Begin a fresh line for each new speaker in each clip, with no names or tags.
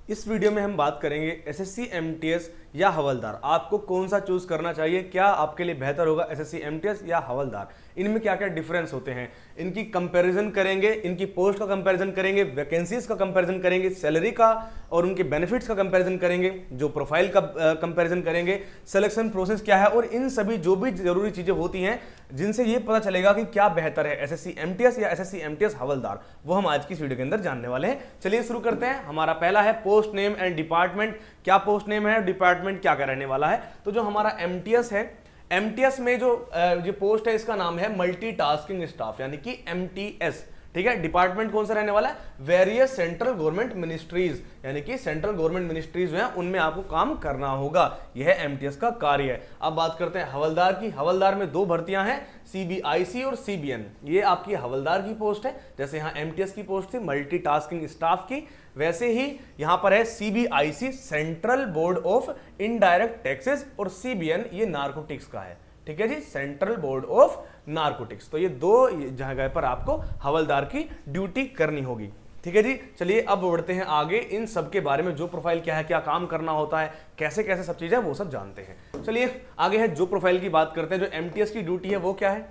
इस वीडियो में हम बात करेंगे एसएससी एमटीएस या हवलदार, आपको कौन सा चूज करना चाहिए, क्या आपके लिए बेहतर होगा एसएससी एमटीएस या हवलदार, इनमें क्या क्या डिफरेंस होते हैं, इनकी कंपैरिजन करेंगे, इनकी पोस्ट का कंपैरिजन करेंगे, वैकेंसीज का कंपैरिजन करेंगे, सैलरी का और उनके बेनिफिट्स का कंपैरिजन करेंगे, जो प्रोफाइल का कंपैरिजन करेंगे, सिलेक्शन प्रोसेस क्या है और इन सभी जो भी जरूरी चीजें होती हैं जिनसे ये पता चलेगा कि क्या बेहतर है एसएससी एमटीएस या एसएससी एमटीएस हवलदार, वो हम आज की इस वीडियो के अंदर जानने वाले हैं। चलिए शुरू करते हैं। हमारा पहला है पोस्ट नेम एंड डिपार्टमेंट, क्या पोस्ट नेम है, डिपार्टमेंट क्या क्या रहने वाला है। तो जो हमारा एमटीएस है, एमटीएस में जो पोस्ट है इसका नाम है मल्टीटास्किंग स्टाफ यानी कि एमटीएस, ठीक है। डिपार्टमेंट कौन सा रहने वाला है, वेरियस सेंट्रल गवर्नमेंट मिनिस्ट्रीज यानी कि सेंट्रल गवर्नमेंट मिनिस्ट्रीज जो है उनमें आपको काम करना होगा, यह एमटीएस का कार्य है। अब बात करते हैं हवलदार की। हवलदार में दो भर्तियां हैं, सीबीआईसी और सीबीएन, ये आपकी हवलदार की पोस्ट है। जैसे यहाँ एमटीएस की पोस्ट थी मल्टीटास्किंग स्टाफ की, वैसे ही यहां पर है CBIC central board of indirect taxes और सीबीएन ये नारकोटिक्स का है, ठीक है जी, सेंट्रल बोर्ड ऑफ नारकोटिक्स। तो ये दो जगह पर आपको हवलदार की ड्यूटी करनी होगी, ठीक है जी। चलिए अब बढ़ते हैं आगे, इन सब के बारे में, जो प्रोफाइल क्या है, क्या काम करना होता है, कैसे कैसे सब चीजें वो सब जानते हैं। चलिए आगे है जो प्रोफाइल की बात करते हैं। जो एमटीएस की ड्यूटी है वो क्या है,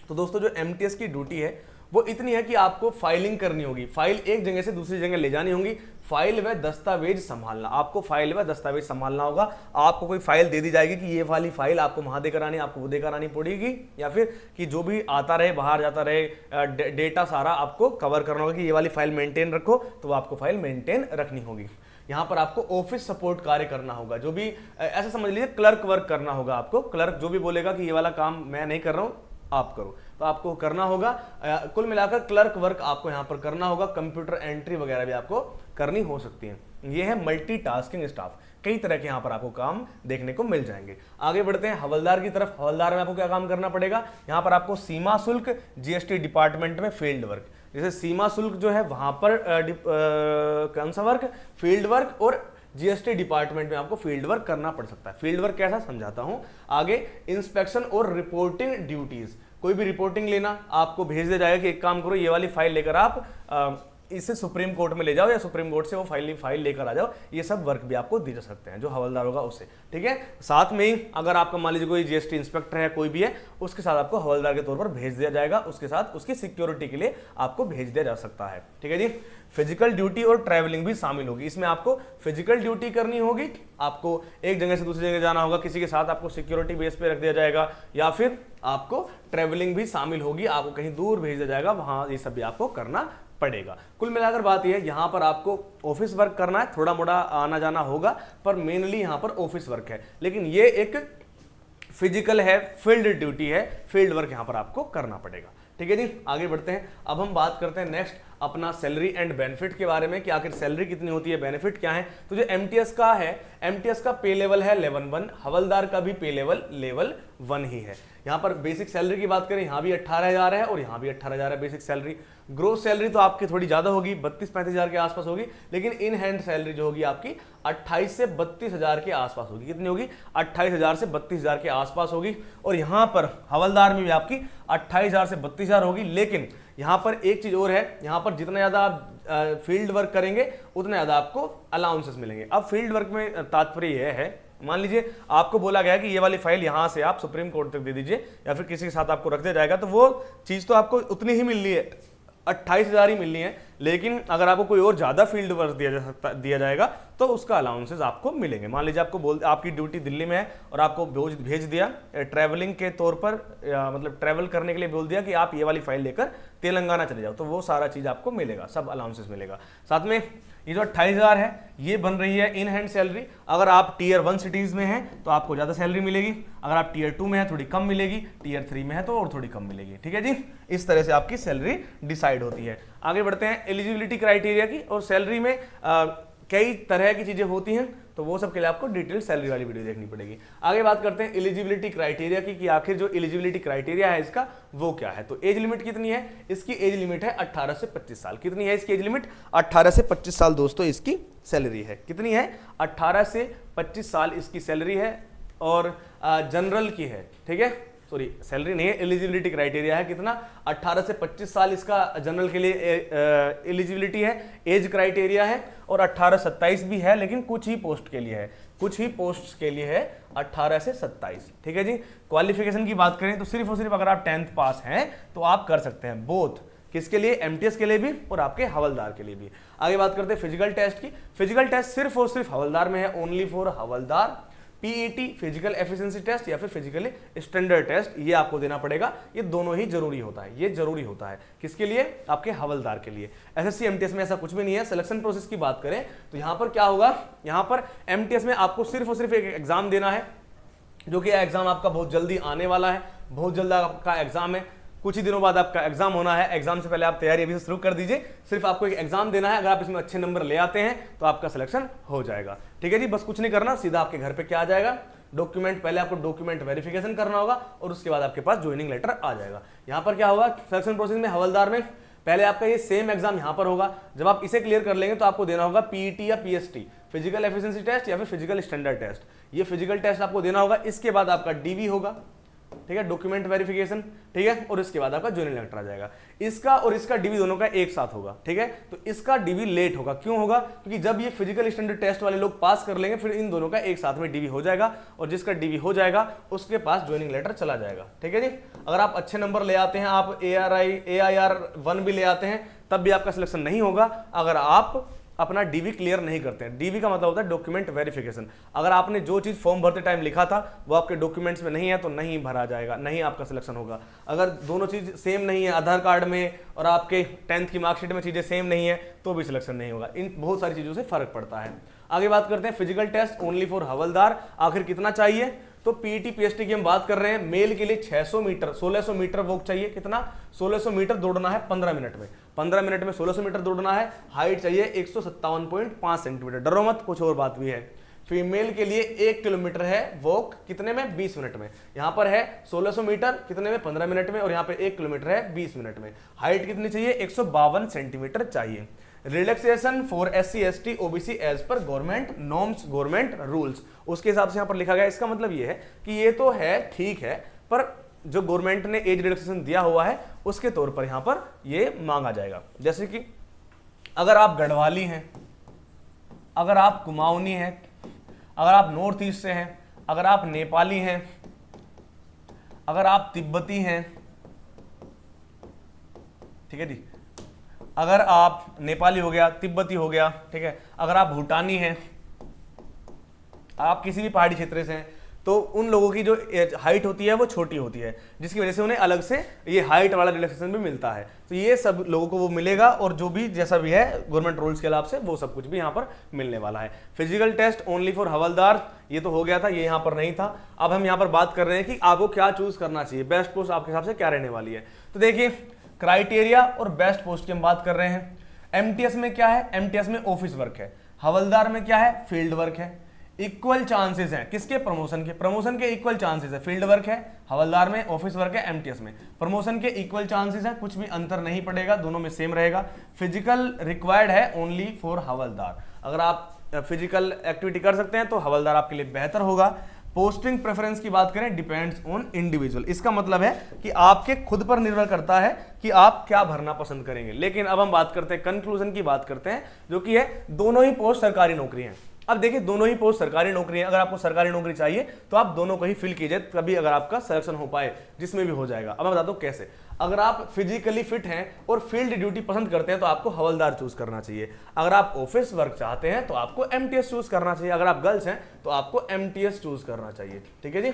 तो दोस्तों जो एमटीएस की ड्यूटी है वो इतनी है कि आपको फाइलिंग करनी होगी, फाइल एक जगह से दूसरी जगह ले जानी होगी, फाइल व दस्तावेज संभालना, आपको फाइल व दस्तावेज संभालना होगा। आपको कोई फाइल दे दी जाएगी कि ये वाली फाइल आपको वहां देकर आनी, आपको वो देकर आनी पड़ेगी, या फिर कि जो भी आता रहे बाहर जाता रहे डेटा सारा आपको कवर करना होगा कि ये वाली फाइल मेंटेन रखो, तो आपको फाइल मेंटेन रखनी होगी। यहाँ पर आपको ऑफिस सपोर्ट कार्य करना होगा, जो भी ऐसा समझ लीजिए क्लर्क वर्क करना होगा आपको। क्लर्क जो भी बोलेगा कि ये वाला काम मैं नहीं कर रहा हूँ आप करो, तो आपको करना होगा। कुल मिलाकर क्लर्क वर्क आपको यहां पर करना होगा, कंप्यूटर एंट्री वगैरह भी आपको करनी हो सकती है। ये है मल्टीटास्किंग स्टाफ, कई तरह के यहां पर आपको काम देखने को मिल जाएंगे। आगे बढ़ते हैं हवलदार की तरफ। हवलदार में आपको क्या काम करना पड़ेगा, यहां पर आपको सीमा शुल्क, जीएसटी डिपार्टमेंट में फील्ड वर्क, जैसे सीमा शुल्क जो है वहां पर कौन सा वर्क, फील्ड वर्क, और जीएसटी डिपार्टमेंट में आपको फील्ड वर्क करना पड़ सकता है। फील्ड वर्क कैसा समझाता हूं आगे। इंस्पेक्शन और रिपोर्टिंग ड्यूटीज, कोई भी रिपोर्टिंग लेना आपको भेज दिया जाएगा कि एक काम करो, ये वाली फाइल लेकर आप इसे सुप्रीम कोर्ट में ले जाओ या सुप्रीम कोर्ट से वो फाइल लेकर आ जाओ, ये सब वर्क भी आपको दिए जा सकते हैं जो हवलदार होगा उससे, ठीक है। साथ में ही अगर आपका मान लीजिए कोई जीएसटी इंस्पेक्टर है, कोई भी है, उसके साथ आपको हवलदार के तौर पर भेज दिया जाएगा, उसके साथ उसकी सिक्योरिटी के लिए आपको भेज दिया जा सकता है, ठीक है जी। फिजिकल ड्यूटी और ट्रैवलिंग भी शामिल होगी इसमें। आपको फिजिकल ड्यूटी करनी होगी, आपको एक जगह से दूसरी जगह जाना होगा, किसी के साथ आपको सिक्योरिटी बेस पे रख दिया जाएगा, या फिर आपको ट्रैवलिंग भी शामिल होगी, आपको कहीं दूर भेज दिया जाएगा, वहां ये सब भी आपको करना पड़ेगा। कुल मिलाकर बात यह है, यहां पर आपको ऑफिस वर्क करना है, थोड़ा मोड़ा आना जाना होगा, पर मेनली यहां पर ऑफिस वर्क है। लेकिन ये एक फिजिकल है, फील्ड ड्यूटी है, फील्ड वर्क यहां पर आपको करना पड़ेगा, ठीक है जी। आगे बढ़ते हैं। अब हम बात करते हैं नेक्स्ट अपना सैलरी एंड बेनिफिट के बारे में कि आखिर सैलरी कितनी होती है, बेनिफिट क्या है। तो जो एमटीएस का है, एमटीएस का पे लेवल है लेवल 1, हवलदार का भी पे लेवल लेवल 1 ही है। यहां पर बेसिक सैलरी की बात करें, यहां भी 18,000 है और यहां भी 18,000 है बेसिक सैलरी। ग्रोस सैलरी तो आपकी थोड़ी ज्यादा होगी, 32-35 हजार के आसपास होगी, लेकिन इन हैंड सैलरी जो होगी आपकी 28 से 32 हजार के आसपास होगी। कितनी होगी, 28,000 से 32,000 के आसपास होगी। और यहां पर हवलदार में भी आपकी 28,000 से 32,000 होगी। लेकिन यहां पर एक चीज और है, यहां पर जितना ज्यादा आप फील्ड वर्क करेंगे उतना ज्यादा आपको अलाउंसेस मिलेंगे। अब फील्ड वर्क में तात्पर्य यह है, मान लीजिए आपको बोला गया कि ये वाली फाइल यहां से आप सुप्रीम कोर्ट तक दे दीजिए या फिर किसी के साथ आपको रख दिया जाएगा, तो वो चीज तो आपको उतनी ही मिलनी है, 28,000 ही मिलनी है। लेकिन अगर आपको कोई और ज्यादा फील्ड वर्क दिया जाएगा तो उसका अलाउंसेस आपको मिलेंगे। मान लीजिए आपको आपकी ड्यूटी दिल्ली में है और आपको भेज दिया ट्रैवलिंग के तौर पर, मतलब ट्रैवल करने के लिए बोल दिया कि आप ये वाली फाइल लेकर तेलंगाना चले जाओ, तो वो सारा चीज आपको मिलेगा, सब अलाउंसेस मिलेगा। साथ में ये जो 28,000 है ये बन रही है इन हैंड सैलरी। अगर आप टीयर 1 सिटीज में हैं तो आपको ज्यादा सैलरी मिलेगी, अगर आप टीयर 2 में है थोड़ी कम मिलेगी, टीयर 3 में है तो और थोड़ी कम मिलेगी, ठीक है जी। इस तरह से आपकी सैलरी डिसाइड होती है। आगे बढ़ते हैं एलिजिबिलिटी क्राइटेरिया की। और सैलरी में कई तरह की चीजें होती हैं, तो वो सब के लिए आपको डिटेल सैलरी वाली वीडियो देखनी पड़ेगी। आगे बात करते हैं एलिजिबिलिटी क्राइटेरिया की कि आखिर जो एलिजिबिलिटी क्राइटेरिया है इसका वो क्या है। तो एज लिमिट कितनी है, इसकी एज लिमिट है 18 से 25 साल। कितनी है इसकी एज लिमिट, 18 से 25 साल दोस्तों इसकी सैलरी है। कितनी है, 18 से 25 साल इसकी सैलरी है और जनरल की है, ठीक है। सॉरी सैलरी नहीं है, एलिजिबिलिटी क्राइटेरिया है कितना, 18 से 25 साल इसका जनरल के लिए एलिजिबिलिटी है, एज क्राइटेरिया है, और 18 से 27 भी है, लेकिन कुछ ही पोस्ट के लिए है, कुछ ही पोस्ट के लिए है 18 से 27। ठीक है जी। क्वालिफिकेशन की बात करें तो सिर्फ और सिर्फ अगर आप 10th पास हैं तो आप कर सकते हैं, बोथ किसके लिए, एमटीएस के लिए भी और आपके हवलदार के लिए भी। आगे बात करते हैं फिजिकल टेस्ट की। फिजिकल टेस्ट सिर्फ और सिर्फ हवलदार में है, ओनली फॉर हवलदार। पीईटी फिजिकल एफिशिएंसी टेस्ट या फिर फिजिकली स्टैंडर्ड टेस्ट, ये आपको देना पड़ेगा। ये दोनों ही जरूरी होता है, ये जरूरी होता है किसके लिए, आपके हवलदार के लिए। एसएससी एमटीएस में ऐसा कुछ भी नहीं है। सिलेक्शन प्रोसेस की बात करें तो यहां पर क्या होगा, यहां पर एमटीएस में आपको सिर्फ और सिर्फ एक एग्जाम देना है, जो कि एग्जाम आपका बहुत जल्दी आने वाला है, बहुत जल्द आपका एग्जाम है, कुछ ही दिनों बाद आपका एग्जाम होना है। एग्जाम से पहले आप तैयारी अभी से शुरू कर दीजिए, सिर्फ आपको एक एग्जाम देना है। अगर आप इसमें अच्छे नंबर ले आते हैं तो आपका सिलेक्शन हो जाएगा। ठीक है जी, बस कुछ नहीं करना, सीधा आपके घर पे क्या आ जाएगा, डॉक्यूमेंट, पहले आपको डॉक्यूमेंट वेरिफिकेशन करना होगा और उसके बाद आपके पास ज्वाइनिंग लेटर आ जाएगा। यहाँ पर क्या होगा, सिलेक्शन प्रोसेस में हवलदार में पहले आपका ये सेम एग्जाम यहाँ पर होगा। जब आप इसे क्लियर कर लेंगे तो आपको देना होगा पीईटी या पीएसटी, फिजिकल एफिशिएंसी टेस्ट या फिर फिजिकल स्टैंडर्ड टेस्ट। ये फिजिकल टेस्ट आपको देना होगा। इसके बाद आपका डीवी होगा, ठीक है, डॉक्यूमेंट वेरिफिकेशन, ठीक है, और इसके बाद आपका ज्वाइनिंग लेटर आ जाएगा। इसका और इसका डीवी दोनों का एक साथ होगा। ठीक है, तो इसका डीवी लेट होगा, क्यों होगा, क्योंकि जब ये फिजिकल स्टैंडर्ड टेस्ट वाले लोग पास कर लेंगे फिर इन दोनों का एक साथ में डीवी हो जाएगा, और जिसका डीवी हो जाएगा उसके पास ज्वाइनिंग लेटर चला जाएगा। ठीक है जी। अगर आप अच्छे नंबर ले आते हैं, आप AIR 1 भी ले आते हैं, तब भी आपका सिलेक्शन नहीं होगा अगर आप अपना डीवी क्लियर नहीं करते हैं। डीवी का मतलब होता है डॉक्यूमेंट वेरिफिकेशन। अगर आपने जो चीज फॉर्म भरते टाइम लिखा था वो आपके डॉक्यूमेंट्स में नहीं है तो नहीं भरा जाएगा, नहीं आपका सिलेक्शन होगा। अगर दोनों चीज सेम नहीं है, आधार कार्ड में और आपके 10th की मार्कशीट में चीजें सेम नहीं है तो भी सिलेक्शन नहीं होगा। इन बहुत सारी चीजों से फर्क पड़ता है। आगे बात करते हैं फिजिकल टेस्ट ओनली फॉर हवलदार। आखिर कितना चाहिए, तो पीटी पीएसटी की हम बात कर रहे हैं। मेल के लिए 600 मीटर 1600 मीटर वॉक चाहिए, कितना 1600 मीटर दौड़ना है 15 मिनट में, 15 मिनट में 1600 मीटर दौड़ना है। हाइट चाहिए 157.5 सेंटीमीटर, डरो मत, कुछ और बात भी है। फीमेल के लिए 1 किलोमीटर है वॉक, कितने में, 20 मिनट में। यहां पर है 1600 मीटर कितने में, 15 मिनट में, और यहां पे 1 किलोमीटर है 20 मिनट में। हाइट कितनी चाहिए, 152 सेंटीमीटर चाहिए। Relaxation for SC ST OBC age पर गवर्नमेंट नॉर्म्स, गवर्नमेंट रूल्स, उसके हिसाब से यहां पर लिखा गया। इसका मतलब ये है कि ये तो है ठीक है, पर जो गवर्नमेंट ने एज रिलैक्सेशन दिया हुआ है उसके तौर पर यहां पर ये मांगा जाएगा। जैसे कि अगर आप गढ़वाली हैं, अगर आप कुमाऊनी हैं, अगर आप नॉर्थ ईस्ट से हैं, अगर आप नेपाली हैं, अगर आप तिब्बती हैं, ठीक है जी, अगर आप नेपाली हो गया, तिब्बती हो गया, ठीक है, अगर आप भूटानी हैं, आप किसी भी पहाड़ी क्षेत्र से हैं, तो उन लोगों की जो हाइट होती है वो छोटी होती है, जिसकी वजह से उन्हें अलग से ये हाइट वाला रिलैक्सेशन भी मिलता है। तो ये सब लोगों को वो मिलेगा, और जो भी जैसा भी है गवर्नमेंट रूल्स के हिसाब से वो सब कुछ भी यहाँ पर मिलने वाला है। फिजिकल टेस्ट ओनली फॉर हवलदार, ये तो हो गया था, ये यहाँ पर नहीं था। अब हम यहाँ पर बात कर रहे हैं कि आपको क्या चूज करना चाहिए, बेस्ट पोस्ट आपके हिसाब से क्या रहने वाली है। तो देखिए क्राइटेरिया और बेस्ट पोस्ट की हम बात कर रहे हैं। एमटीएस में क्या है, एमटीएस में ऑफिस वर्क है। हवलदार में क्या है, फील्ड वर्क है। इक्वल चांसेस हैं किसके, प्रमोशन के, प्रमोशन के इक्वल चांसेस है। फील्ड वर्क है हवलदार में, ऑफिस वर्क है एमटीएस में। प्रमोशन के इक्वल चांसेस हैं, कुछ भी अंतर नहीं पड़ेगा, दोनों में सेम रहेगा। फिजिकल रिक्वायर्ड है ओनली फॉर हवलदार। अगर आप फिजिकल एक्टिविटी कर सकते हैं तो हवलदार आपके लिए बेहतर होगा। पोस्टिंग प्रेफरेंस की बात करें, डिपेंड्स ऑन इंडिविजुअल। इसका मतलब है कि आपके खुद पर निर्भर करता है कि आप क्या भरना पसंद करेंगे। लेकिन अब हम बात करते हैं, कंक्लूजन की बात करते हैं, जो कि है दोनों ही पोस्ट सरकारी नौकरी हैं। अब देखिए दोनों ही पोस्ट सरकारी नौकरी है। अगर आपको सरकारी नौकरी चाहिए तो आप दोनों को ही फिल कीजिए, तभी अगर आपका सिलेक्शन हो पाए, जिसमें भी हो जाएगा। अब मैं बताता हूं कैसे। अगर आप फिजिकली फिट हैं और फील्ड ड्यूटी पसंद करते हैं तो आपको हवलदार चूज करना चाहिए। अगर आप ऑफिस वर्क चाहते हैं तो आपको एमटीएस चूज करना चाहिए। अगर आप गर्ल्स हैं तो आपको एमटीएस चूज करना चाहिए। ठीक है जी।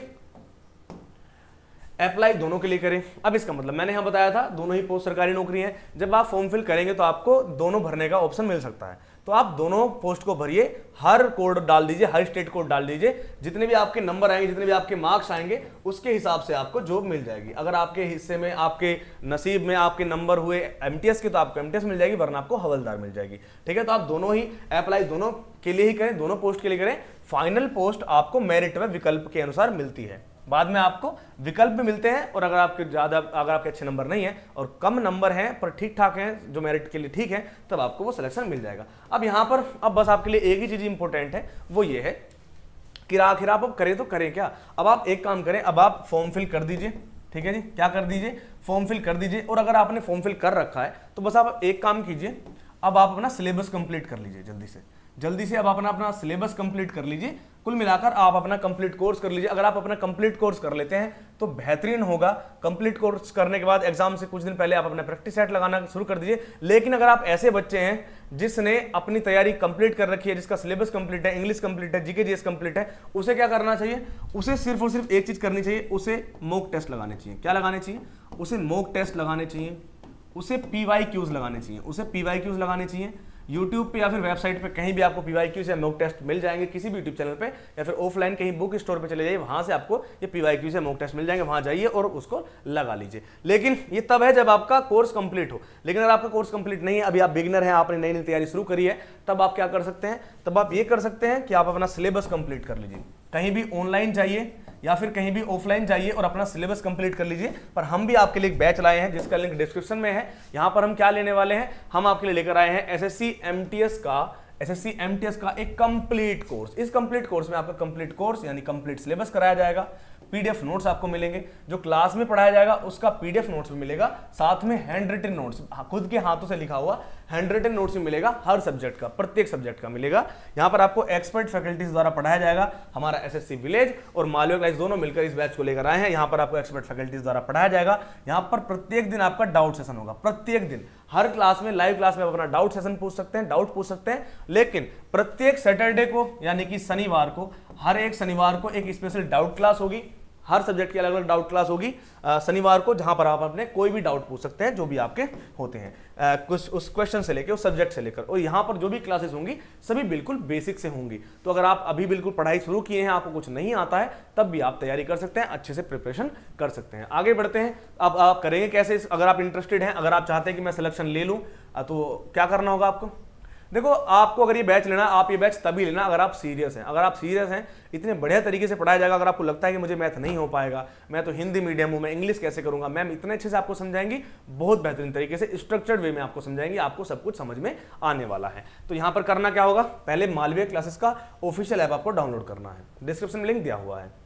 अप्लाई दोनों के लिए करें। अब इसका मतलब मैंने यहां बताया था दोनों ही पोस्ट सरकारी नौकरी है। जब आप फॉर्म फिल करेंगे तो आपको दोनों भरने का ऑप्शन मिल सकता है, तो आप दोनों पोस्ट को भरिए। हर कोड डाल दीजिए, हर स्टेट कोड डाल दीजिए। जितने भी आपके नंबर आएंगे, जितने भी आपके मार्क्स आएंगे, उसके हिसाब से आपको जॉब मिल जाएगी। अगर आपके हिस्से में, आपके नसीब में आपके नंबर हुए एमटीएस के तो आपको एमटीएस मिल जाएगी, वरना आपको हवलदार मिल जाएगी। ठीक है, तो आप दोनों ही अप्लाई दोनों के लिए ही करें, दोनों पोस्ट के लिए करें। फाइनल पोस्ट आपको मेरिट में विकल्प के अनुसार मिलती है, बाद में आपको विकल्प भी मिलते हैं। और अगर आपके अच्छे नंबर नहीं है और कम नंबर हैं पर ठीक ठाक हैं, जो मेरिट के लिए ठीक है, तब आपको वो सिलेक्शन मिल जाएगा। अब यहाँ पर अब बस आपके लिए एक ही चीज इंपॉर्टेंट है, वो ये है कि आखिर आप करें तो करें क्या। अब आप एक काम करें, अब आप फॉर्म फिल कर दीजिए, ठीक है जी, क्या कर दीजिए, फॉर्म फिल कर दीजिए। और अगर आपने फॉर्म फिल कर रखा है तो बस आप एक काम कीजिए, अब आप अपना सिलेबस कंप्लीट कर लीजिए जल्दी से अब अपना सिलेबस कंप्लीट कर लीजिए। कुल मिलाकर आप अपना कंप्लीट कोर्स कर लीजिए। अगर आप अपना कंप्लीट कोर्स कर लेते हैं तो बेहतरीन होगा। कंप्लीट कोर्स करने के बाद एग्जाम से कुछ दिन पहले आप अपना प्रैक्टिस सेट लगाना शुरू कर दीजिए। लेकिन अगर आप ऐसे बच्चे हैं जिसने अपनी तैयारी कंप्लीट कर रखी है, जिसका सिलेबस कंप्लीट है, इंग्लिश कंप्लीट है, जीके जीएस कंप्लीट है, उसे क्या करना चाहिए, उसे सिर्फ और सिर्फ एक चीज करनी चाहिए, उसे मॉक टेस्ट लगाने चाहिए। क्या लगाने चाहिए, उसे मॉक टेस्ट लगाने चाहिए, उसे PYQs लगाने चाहिए, उसे PYQs लगाने चाहिए। YouTube पे या फिर वेबसाइट पे कहीं भी आपको PYQs या मॉक टेस्ट मिल जाएंगे, किसी भी यूट्यूब चैनल पे या फिर ऑफलाइन कहीं बुक स्टोर पे चले जाइए, वहां से आपको ये PYQs या मॉक टेस्ट मिल जाएंगे, वहां जाइए और उसको लगा लीजिए। लेकिन ये तब है जब आपका कोर्स कंप्लीट हो। लेकिन अगर आपका कोर्स कंप्लीट नहीं है, अभी आप बिगिनर हैं, आपने नई नई तैयारी शुरू करी है, तब आप क्या कर सकते हैं, तब आप ये कर सकते हैं कि आप अपना सिलेबस कंप्लीट कर लीजिए। कहीं भी ऑनलाइन जाइए या फिर कहीं भी ऑफलाइन जाइए और अपना सिलेबस कंप्लीट कर लीजिए। पर हम भी आपके लिए एक बैच लाए हैं जिसका लिंक डिस्क्रिप्शन में है। यहां पर हम क्या लेने वाले हैं, हम आपके लिए लेकर आए हैं एसएससी एमटीएस का एक कंप्लीट कोर्स। इस कंप्लीट कोर्स में आपका कंप्लीट कोर्स यानी कंप्लीट सिलेबस कराया जाएगा, पीडीएफ नोट्स आपको मिलेंगे, जो क्लास में पढ़ाया जाएगा उसका पीडीएफ नोट्स भी मिलेगा, साथ में हैंड रिटन नोट्स, खुद के हाथों से लिखा हुआ हैंड रिटन नोट्स भी मिलेगा, हर सब्जेक्ट का, प्रत्येक सब्जेक्ट का मिलेगा। यहां पर आपको एक्सपर्ट फैकल्टीज द्वारा पढ़ाया जाएगा। हमारा एसएससी विलेज और मालवीय क्लास दोनों मिलकर इस बैच को लेकर आए हैं। यहां पर आपको एक्सपर्ट फैकल्टीज द्वारा पढ़ाया जाएगा। यहां पर प्रत्येक दिन आपका डाउट सेशन होगा, प्रत्येक दिन, हर क्लास में, लाइव क्लास में आप अपना डाउट सेशन पूछ सकते हैं, डाउट पूछ सकते हैं। लेकिन प्रत्येक सैटरडे को यानी कि शनिवार को, हर एक शनिवार को एक स्पेशल डाउट क्लास होगी, हर सब्जेक्ट की अलग अलग डाउट क्लास होगी शनिवार को, जहां पर आप अपने कोई भी डाउट पूछ सकते हैं जो भी आपके होते हैं, कुछ उस क्वेश्चन से लेकर, उस सब्जेक्ट से लेकर। और यहां पर जो भी क्लासेस होंगी सभी बिल्कुल बेसिक से होंगी। तो अगर आप अभी बिल्कुल पढ़ाई शुरू किए हैं, आपको कुछ नहीं आता है, तब भी आप तैयारी कर सकते हैं, अच्छे से प्रिपरेशन कर सकते हैं। आगे बढ़ते हैं। अब आप करेंगे कैसे, अगर आप इंटरेस्टेड हैं, अगर आप चाहते हैं कि मैं सिलेक्शन ले लूं, तो क्या करना होगा आपको। देखो, आपको अगर ये बैच लेना, आप ये बैच तभी लेना अगर आप सीरियस हैं। अगर आप सीरियस हैं, इतने बढ़िया तरीके से पढ़ाया जाएगा। अगर आपको लगता है कि मुझे मैथ नहीं हो पाएगा, मैं तो हिंदी मीडियम हूं, मैं इंग्लिश कैसे करूंगा, मैम इतने अच्छे से आपको समझाएंगी, बहुत बेहतरीन तरीके से स्ट्रक्चर्ड वे में आपको समझाएंगी, आपको सब कुछ समझ में आने वाला है। तो यहां पर करना क्या होगा, पहले मालवीय क्लासेस का ऑफिशियल ऐप आपको डाउनलोड करना है, डिस्क्रिप्शन में लिंक दिया हुआ है।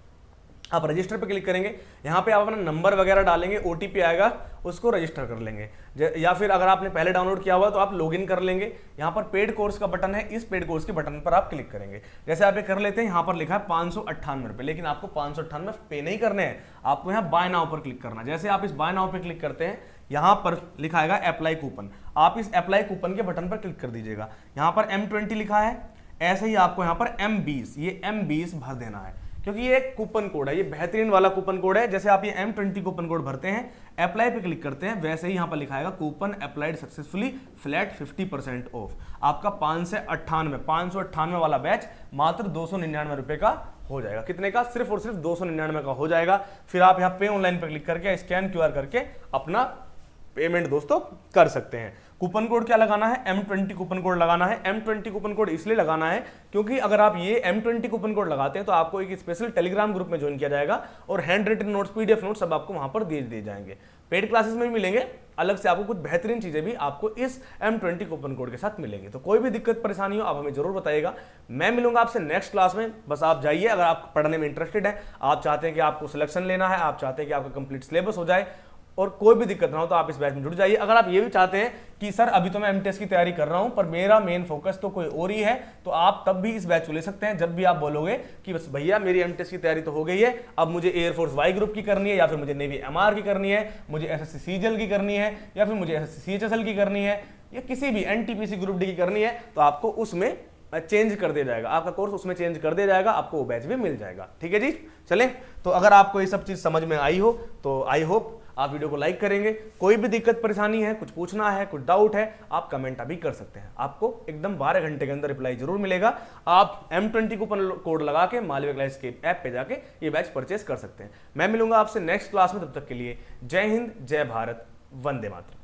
आप रजिस्टर पे क्लिक करेंगे, यहाँ पे आप अपना नंबर वगैरह डालेंगे, ओटीपी आएगा, उसको रजिस्टर कर लेंगे। या फिर अगर आपने पहले डाउनलोड किया हुआ तो आप लॉगिन कर लेंगे। यहाँ पर पेड कोर्स का बटन है, इस पेड कोर्स के बटन पर आप क्लिक करेंगे। जैसे आप ये कर लेते हैं, यहाँ पर लिखा है 598 रुपये, लेकिन आपको 598 पे नहीं करने हैं, आपको यहाँ बाय नाउ पर क्लिक करना है। जैसे आप इस बाय नाउ पर क्लिक करते हैं, यहाँ पर लिखा है अप्लाई कूपन, आप इस अप्लाई कूपन के बटन पर क्लिक कर दीजिएगा। यहाँ पर M20 लिखा है, ऐसे ही आपको यहाँ पर M20, ये M20 भर देना है, क्योंकि ये एक कूपन कोड है, ये बेहतरीन वाला कूपन कोड है। जैसे आप ये M20 कूपन कोड भरते हैं, अप्लाई पे क्लिक करते हैं, वैसे ही यहाँ पर लिखा है coupon applied successfully, flat 50% of. आपका 598 वाला बैच मात्र 299 रुपए का हो जाएगा। कितने का, सिर्फ और सिर्फ 299 का हो जाएगा। फिर आप यहाँ पे ऑनलाइन पे क्लिक करके स्कैन QR करके अपना पेमेंट दोस्तों कर सकते हैं। कूपन कोड क्या लगाना है, M20 कूपन कोड लगाना है। M20 कूपन कोड इसलिए लगाना है क्योंकि अगर आप ये M20 कूपन कोड लगाते हैं तो आपको एक स्पेशल टेलीग्राम ग्रुप में ज्वाइन किया जाएगा और handwritten notes, PDF notes सब आपको वहां पर दिए जाएंगे। पेड क्लासेस में भी मिलेंगे, अलग से आपको कुछ बेहतरीन चीजें भी आपको इस M20 कूपन कोड के साथ मिलेंगी। तो कोई भी दिक्कत परेशानी हो आप हमें जरूर बताइएगा। मैं मिलूंगा आपसे नेक्स्ट क्लास में। बस आप जाइए, अगर आप पढ़ने में इंटरेस्टेड है, आप चाहते हैं कि आपको सिलेक्शन लेना है, आप चाहते हैं कि आपका कंप्लीट सिलेबस हो जाए और कोई भी दिक्कत ना हो, तो आप इस बैच में जुड़ जाइए। अगर आप ये भी चाहते हैं कि सर अभी तो मैं एमटीएस की तैयारी कर रहा हूं पर मेरा मेन फोकस तो कोई और ही है, तो आप तब भी इस बैच को ले सकते हैं। जब भी आप बोलोगे कि बस भैया मेरी एमटीएस की तैयारी तो हो गई है, अब मुझे एयरफोर्स वाई ग्रुप की करनी है, या फिर मुझे नेवी एमआर की करनी है, मुझे एसएससी सीजीएल की करनी है, या फिर मुझे एसएससी सीएचएसएल की करनी है, या किसी भी एनटीपीसी ग्रुप डी की करनी है, तो आपको उसमें चेंज कर दिया जाएगा, आपका कोर्स उसमें चेंज कर दिया जाएगा, आपको वो बैच भी मिल जाएगा। ठीक है जी, चलें। तो अगर आपको ये सब चीज समझ में आई हो तो आई होप आप वीडियो को लाइक करेंगे। कोई भी दिक्कत परेशानी है, कुछ पूछना है, कुछ डाउट है, आप कमेंट अभी कर सकते हैं, आपको एकदम 12 घंटे के अंदर रिप्लाई जरूर मिलेगा। आप M20 कूपन कोड लगा के मालवीय क्लास के ऐप पे जाके ये बैच परचेस कर सकते हैं। मैं मिलूंगा आपसे नेक्स्ट क्लास में, तब तक के लिए जय हिंद, जय भारत, वंदे मातरम।